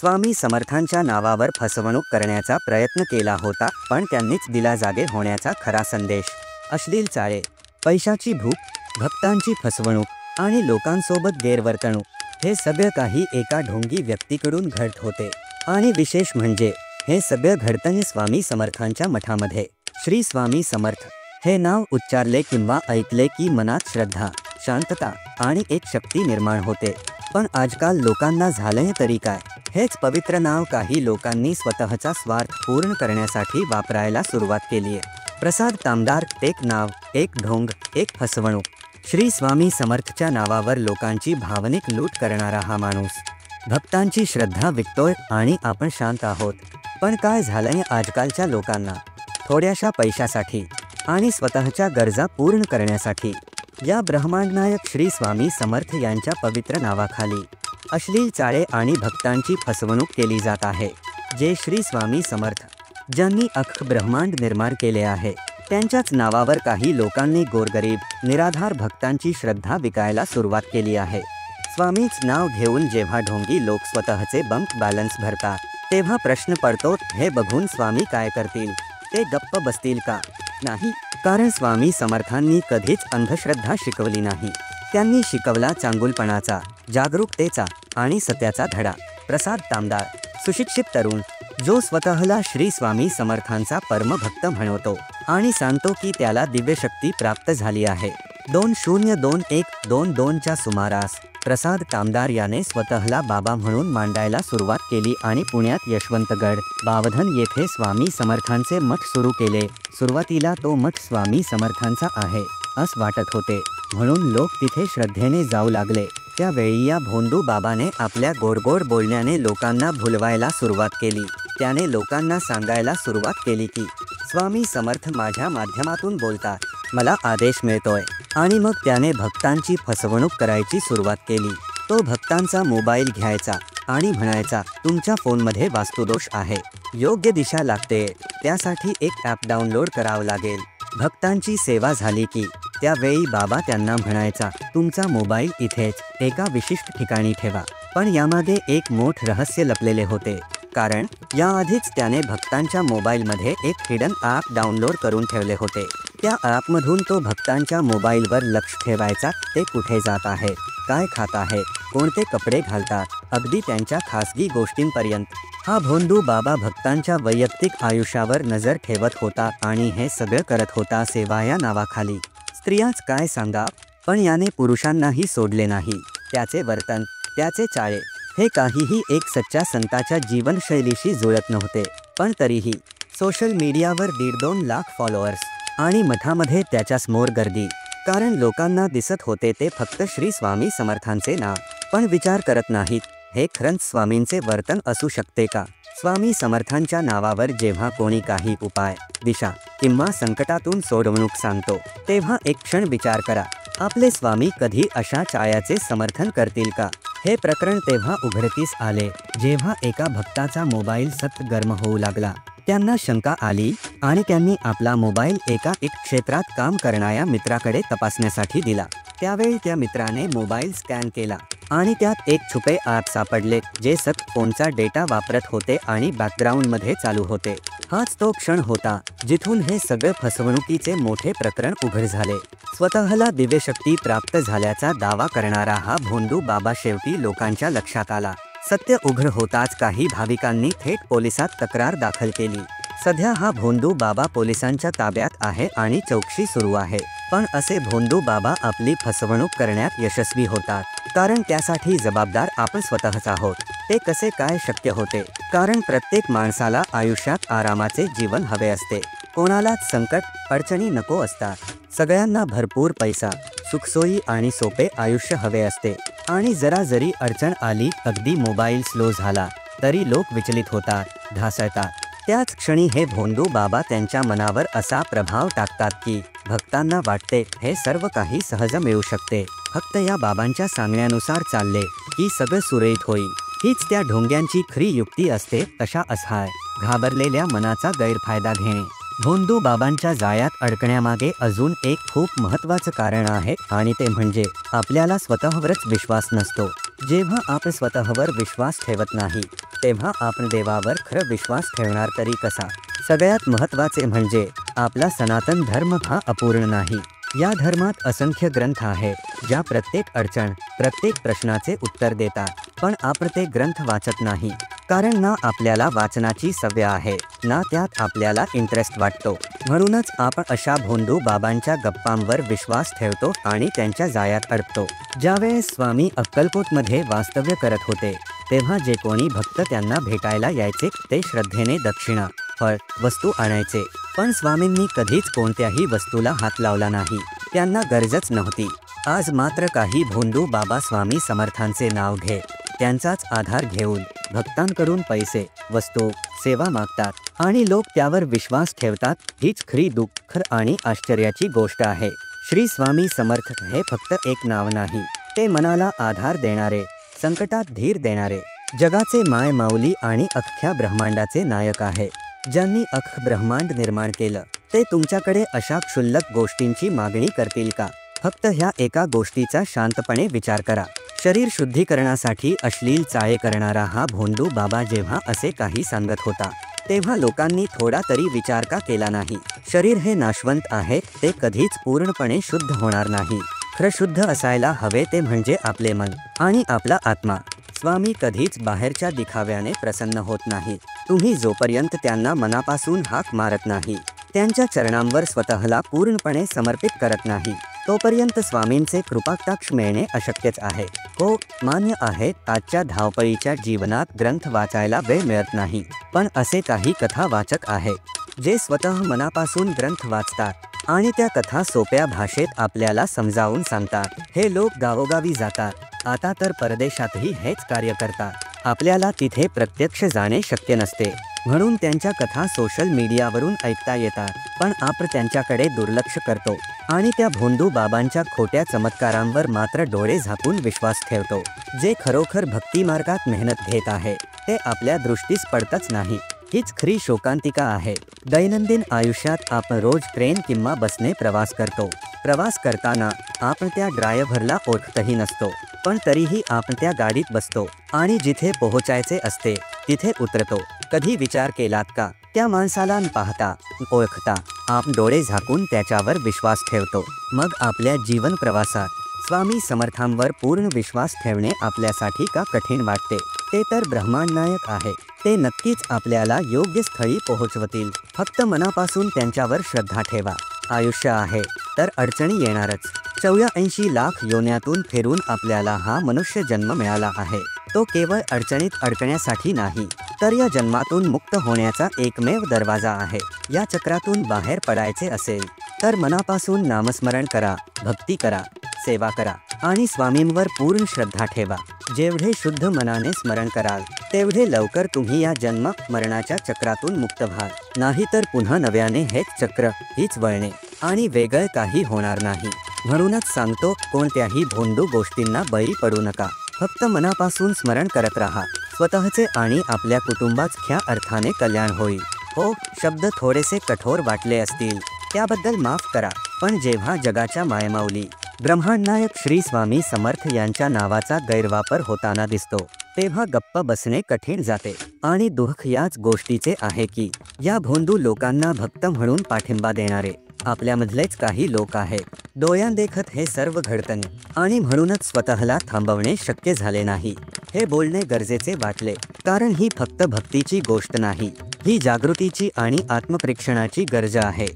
स्वामी समर्थांच्या नावावर फसवणूक करण्याचा प्रयत्न केला होता, पण त्यांनीच दिला जागे होण्याचा खरा संदेश। अश्लील चाळे, पैशाची भूक, भक्तांची फसवणूक आणि लोकांसोबत गैरवर्तणूक हे सगळं काही एका ढोंगी व्यक्तीकडून घडत होते। आणि विशेष म्हणजे हे सगळं घडताना स्वामी समर्थांच्या मठामध्ये। श्री स्वामी समर्थ हे नाव उच्चारले किंवा ऐकले की मनात श्रद्धा, शांतता आणि एक शक्ती निर्माण होते। पण आजकाल लोकांना झालंय तरी काय, हेच पवित्र नाव काही लोकांनी स्वतःचा स्वार्थ पूर्ण करण्यासाठी वापरायला सुरुवात केली आहे। प्रसाद तामदार, एक नाव, एक ढोंग, एक फसवणूक। श्री स्वामी समर्थच्या नावावर लोकांची भावनिक लूट करणारा हा माणूस भक्तांची श्रद्धा विकतोय आणि आपण शांत आहोत। पण काय झालंय आजकालच्या लोकांना, थोड्याशा पैशासाठी आणि स्वतःच्या गरजा पूर्ण करण्यासाठी या ब्रह्मांडनायक श्री स्वामी समर्थ यांच्या पवित्र नावाखाली अश्लील चाळे आणि भक्तांची फसवणूक केली जात आहे। जे श्री स्वामी समर्थ ज्यांनी अख्खं ब्रह्मांड निर्माण केले आहे, त्यांच्याच नावावर काही लोकांनी गोरगरीब निराधार भक्तांची श्रद्धा विकायला सुरुवात केली आहे। स्वामीच नाव घेऊन जेव्हा ढोंगी लोक स्वतःचे बँक बॅलन्स भरतात, तेव्हा प्रश्न पडतो, हे बघून स्वामी काय करतील? ते गप्प बसतील का? नाही, कारण स्वामी समर्थांनी कधीच अंधश्रद्धा शिकवली नाही। त्यांनी शिकवला चांगुलपणाचा, जागरूकतेचा आणि सत्याचा धडा। प्रसाद तामदार, सुशिक्षित तरुण जो स्वतःला श्री स्वामी समर्थांचा परमभक्त म्हणतो आणि सांगतो की त्याला दिव्यशक्ती प्राप्त झाली आहे। 2021-22च्या सुमारास प्रसाद तामदार याने स्वतःला बाबा म्हणून मांडायला सुरुवात केली आणि पुण्यात यशवंतगड, बावधन येथे स्वामी समर्थांचे मठ सुरू केले। सुरुवातीला तो मठ स्वामी समर्थांचा आहे असं वाटत होते, म्हणून लोक तिथे श्रद्धेने जाऊ लागले। त्यावेळी या भोंदू बाबाने आपल्या गोडगोड बोलण्याने लोकांना भुलवायला सुरुवात केली। त्याने लोकांना सांगायला सुरुवात केली की स्वामी समर्थ माझ्या माध्यमातून बोलतात, मला आदेश मिळतोय। आणि मग त्याने भक्तांची फसवणूक करायची सुरुवात केली। तो भक्तांचा मोबाईल घ्यायचा आणि म्हणायचा, तुमच्या फोनमध्ये वास्तुदोष आहे, योग्य दिशा लागते, त्यासाठी एक ॲप डाउनलोड करावं लागेल। भक्तांची सेवा झाली की त्यावेळी बाबा त्यांना म्हणायचा, तुमचा मोबाईल इथेच एका विशिष्ट ठिकाणी ठेवा। पण यामागे एक मोठं रहस्य लपलेले होते, कारण याआधीच त्याने भक्तांच्या मोबाईलमध्ये एक हिडन ॲप डाउनलोड करून ठेवले होते। त्या ॲपमधून तो भक्तांच्या मोबाईलवर लक्ष ठेवायचा, ते कुठे जात आहेत, काय खात आहेत, कोणते कपडे घालतात, अगदी त्यांच्या खासगी गोष्टींपर्यंत। हा भोंदू बाबा भक्तांच्या वैयक्तिक आयुष्यावर नजर ठेवत होता आणि हे सगळं करत होता सेवा या नावाखाली। स्त्रियाच काय सांगा, पण याने पुरुषांनाही सोडले नाही। त्याचे वर्तन, त्याचे चाळे हे काहीही एक सच्च्या संताच्या जीवनशैलीशी जुळत नव्हते। पण तरीही सोशल मीडियावर 1.5-2 लाख फॉलोअर्स आणि मठामध्ये त्याच्यासमोर गर्दी, कारण लोकांना दिसत होते ते फक्त श्री स्वामी समर्थांचे नाव, पण विचार करत नाहीत, हे खरंच स्वामींचे वर्तन असू शकते का? स्वामी समर्थांच्या नावावर जेव्हा कोणी काही उपाय, दिशा किंवा संकटातून सोडवणूक सांगतो, तेव्हा एक क्षण विचार करा, आपले स्वामी कधी अशा चाळ्याचे समर्थन करतील का? हे प्रकरण तेव्हा उघडकीस आले जेव्हा एका भक्ताचा मोबाईल सतत गरम होऊ लागला। त्यांना शंका आली आणि त्यांनी आपला मोबाईल एका क्षेत्रात काम करणाऱ्या मित्राकडे तपासण्यासाठी दिला। त्यावेळी त्या मित्राने मोबाईल स्कॅन केला आणि त्यात एक छुपे ॲप सापडले, जे सतत फोनचा डेटा वापरत होते आणि बॅकग्राऊंडमध्ये चालू होते। हाच तो क्षण होता जिथून हे सगळे फसवणुकीचे मोठे प्रकरण उघड झाले। स्वतःला दिव्यशक्ती प्राप्त झाल्याचा दावा करणारा हा भोंदू बाबा शेवटी लोकांच्या लक्षात आला। सत्य उघड होताच काही भाविकांनी थेट पोलिसात तक्रार दाखल केली। सध्या हा भोंदू बाबा पोलिसांच्या ताब्यात आहे आणि चौकशी सुरू आहे। पण असे भोंदू बाबा आपली फसवणूक करण्यात यशस्वी होतात, कारण त्यासाठी जबाबदार आपण स्वतःच आहोत। ते कसे काय शक्य होते? कारण प्रत्येक माणसाला आयुष्यात आरामाचे जीवन हवे असते, कोणालाच संकट, अडचणी नको असतात। सगळ्यांना भरपूर पैसा, सुखसोयी आणि सोपे आयुष्य हवे असते। आणि जरा जरी अडचण आली, अगदी मोबाईल स्लो झाला, तरी लोक विचलित होतात, ढासळतात। त्याच क्षणी हे भोंदू बाबा त्यांच्या मनावर असा प्रभाव टाकतात की भक्तांना वाटते हे सर्व काही सहज मिळू शकते, फक्त या बाबांच्या सांगण्यानुसार चालले की सगळं सुरळीत होईल। हीच त्या ढोंग्यांची खरी युक्ती असते, अशा असहाय, घाबरलेल्या मनाचा गैरफायदा घेणे। भोंदू बाबांच्या जाळ्यात अडकण्यामागे अजून एक खूप महत्त्वाचं कारण आहे, आणि ते म्हणजे आपल्याला स्वतःवरच विश्वास नसतो। जेव्हा आपण स्वतःवर विश्वास ठेवत नाही तेव्हा आपण देवावर खरं विश्वास ठेवणार तरी कसा? सगळ्यात महत्त्वाचे म्हणजे आपला सनातन धर्म हा अपूर्ण नाही. या धर्मात असंख्य ग्रंथ आहेत ज्या प्रत्येक अडचण प्रत्येक प्रश्नाचे उत्तर देतात. पण आपण ते ग्रंथ वाचत नाही कारण ना आपल्याला वाचनाची सवय आहे ना त्यात आपल्याला इंटरेस्ट वाटतो. म्हणूनच आपण अशा भोंदू बाबांच्या गप्पांवर विश्वास ठेवतो आणि त्यांच्या जाळ्यात अडकतो. ज्यावेळेस स्वामी अक्कलकोटमध्ये वास्तव्य करत होते तेव्हा जे कोणी भक्त त्यांना भेटायला यायचे ते श्रद्धेने दक्षिणा फळ वस्तू आणायचे. पण स्वामींनी कधीच कोणत्याही वस्तूला हात लावला नाही. त्यांना गरजच नव्हती. आज मात्र काही भोंदू बाबा स्वामी समर्थांचे नाव घेत त्यांचाच आधार घेऊन भक्तांकडून पैसे वस्तू सेवा मागतात आणि लोक त्यावर विश्वास ठेवतात. हीच खरी दुःख आणि आश्चर्याची गोष्ट आहे. श्री स्वामी समर्थ हे फक्त एक नाव नाही, ते मनाला आधार देणारे, संकटात धीर देणारे, जगाचे माय माऊली आणि अख्ख्या ब्रह्मांडाचे नायक आहे. ज्यांनी अख्ख ब्रह्मांड निर्माण केलं ते तुमच्याकडे अशा क्षुल्लक गोष्टींची मागणी करतील का? फक्त ह्या एका गोष्टीचा शांतपणे विचार करा. शरीर शुद्धीकरणासाठी अश्लील चाळे करणारा हा भोंदू बाबा जेव्हा असे काही सांगत होता तेव्हा लोकांनी थोडा तरी विचार का केला नाही? शरीर हे नाशवंत आहे, ते कधीच पूर्णपणे शुद्ध होणार नाही. खरं शुद्ध असायला हवे ते म्हणजे आपले मन आणि आपला आत्मा. स्वामी कधीच बाहेरच्या दिखाव्याने प्रसन्न होत नाही. तुम्ही जोपर्यंत त्यांना मनापासून हाक मारत नाही, त्यांच्या चरणांवर स्वतःला पूर्णपणे समर्पित करत नाही, तोपर्यंत स्वामींचे कृपाकटाक्ष मिळणे अशक्यच आहे. हो, मान्य आहे, आजच्या धावपळीच्या जीवनात ग्रंथ वाचायला वेळ मिळत नाही. पण असे काही कथा वाचक आहेत जे स्वतः मनापासून ग्रंथ वाचतात आणि त्या कथा सोप्या भाषेत आपल्याला समजावून सांगतात. हे लोक गावोगावी जातात, आता तर परदेशातही हेच कार्य करतात. आपल्याला तिथे प्रत्यक्ष जाणे शक्य नसते म्हणून त्यांच्या कथा सोशल मीडियावरून ऐकता येतात. पण आपण त्यांच्याकडे दुर्लक्ष करतो आणि त्या भोंदू बाबांच्या खोट्या चमत्कारांवर मात्र डोळे झाकून विश्वास ठेवतो. जे खरोखर भक्ती मार्गात मेहनत घेत आहे ते आपल्या दृष्टीस पडतच नाही. हीच खरी शोकांतिका आहे. दैनंदिन आयुष्यात आपण रोज ट्रेन किंवा बसने प्रवास करतो. प्रवास करताना आपण त्या ड्रायव्हरला ओळखतही नसतो, पण तरीही आपण त्या गाडीत बसतो आणि जिथे पोहोचायचे असते तिथे उतरतो. कधी विचार केलात का, त्या माणसाला पाहता ओळखता आपण डोळे झाकून त्याच्यावर विश्वास ठेवतो. मग आपल्या जीवन प्रवासात स्वामी समर्थांवर पूर्ण विश्वास ठेवणे आपल्यासाठी का कठीण वाटते? ते तर ब्रह्मांडनायक आहे. ते नक्कीच आपल्याला योग्य स्थळी पोहोचवतील. फक्त मनापासून त्यांच्यावर श्रद्धा ठेवा. आयुष्य आहे तर अडचणी येणारच. 84 लाख योन्यातून फिरून आपल्याला हा मनुष्य जन्म मिळाला आहे. तो केवळ अडचणीत अडकण्यासाठी नाही, तर या जन्मातून मुक्त होण्याचा एकमेव दरवाजा आहे. या चक्रातून बाहेर पडायचे असेल तर मनापासून नामस्मरण करा, भक्ती करा, सेवा करा आणि स्वामींवर पूर्ण श्रद्धा ठेवा. जेवढे शुद्ध मनाने स्मरण कराल तेवढे लवकर तुम्ही या जन्म मरणाच्या चक्रातून मुक्त व्हाल. नाहीतर पुन्हा नव्याने हेच चक्र, हीच वळणे आणि वेगळं काही होणार नाही. म्हणूनच सांगतो, कोणत्याही भोंदू गोष्टींना बळी पडू नका. फक्त मनापासून स्मरण करत राहा. स्वतःचे आणि आपल्या कुटुंबाचे ख्या अर्थाने कल्याण होईल. हो, शब्द थोडेसे कठोर वाटले असतील त्याबद्दल माफ करा. पण जेव्हा जगाच्या मायमाऊली ब्रह्मांडनायक श्री स्वामी समर्थ यांच्या नावाचा गैरवापर होताना दिसतो तेव्हा गप्प बसणे कठीण जाते. आणि दुःख याच गोष्टीचे आहे की या भोंदू लोकांना भक्त म्हणून पाठिंबा देणारे आपल्यामधलेच काही लोक आहेत. डोळ्यांदेखत हे सर्व घडतं आणि म्हणूनच स्वतःला थांबवणे शक्य झाले नाही. हे बोलणे गरजेचे वाटले कारण ही फक्त भक्तीची गोष्ट नाही, ही जागृतीची आणि आत्मपरीक्षणाची गरज आहे.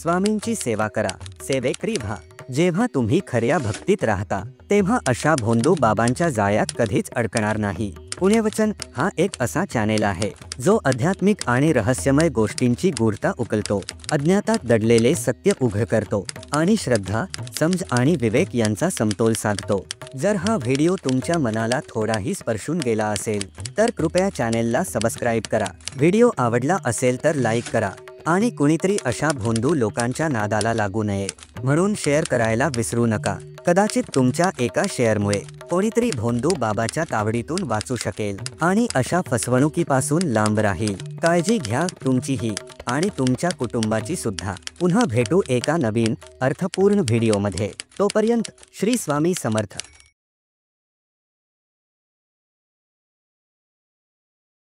स्वामींची सेवा करा, सेवेकरी व्हा. जेव्हा तुम्ही खऱ्या भक्तीत राहता तेव्हा अशा भोंदू बाबांच्या जाळ्यात कधीच अडकणार नाही. पुण्यवचन हा एक असा चॅनेल आहे जो आध्यात्मिक आणि रहस्यमय गोष्टींची गूढता उकलतो, अज्ञातात दडलेले सत्य उघड करतो आणि श्रद्धा, समज आणि विवेक यांचा समतोल साधतो. जर हा व्हिडिओ तुमच्या मनाला थोडाही स्पर्शून गेला असेल तर कृपया चॅनेलला सबस्क्राईब करा. व्हिडिओ आवडला असेल तर लाईक करा आणि कुणीतरी अशा भोंदू लोकांच्या नादाला लागू नये म्हणून शेअर करायला विसरू नका. कदाचित तुमच्या एका शेअरमुळे कोणीतरी भोंदू बाबाच्या तावडीतून वाचू शकेल आणि अशा फसवणुकीपासून लांब राहील. काळजी घ्या, तुमचीही आणि तुमच्या कुटुंबाची सुद्धा. पुन्हा भेटू एका नवीन अर्थपूर्ण व्हिडिओमध्ये. तोपर्यंत श्री स्वामी समर्थ.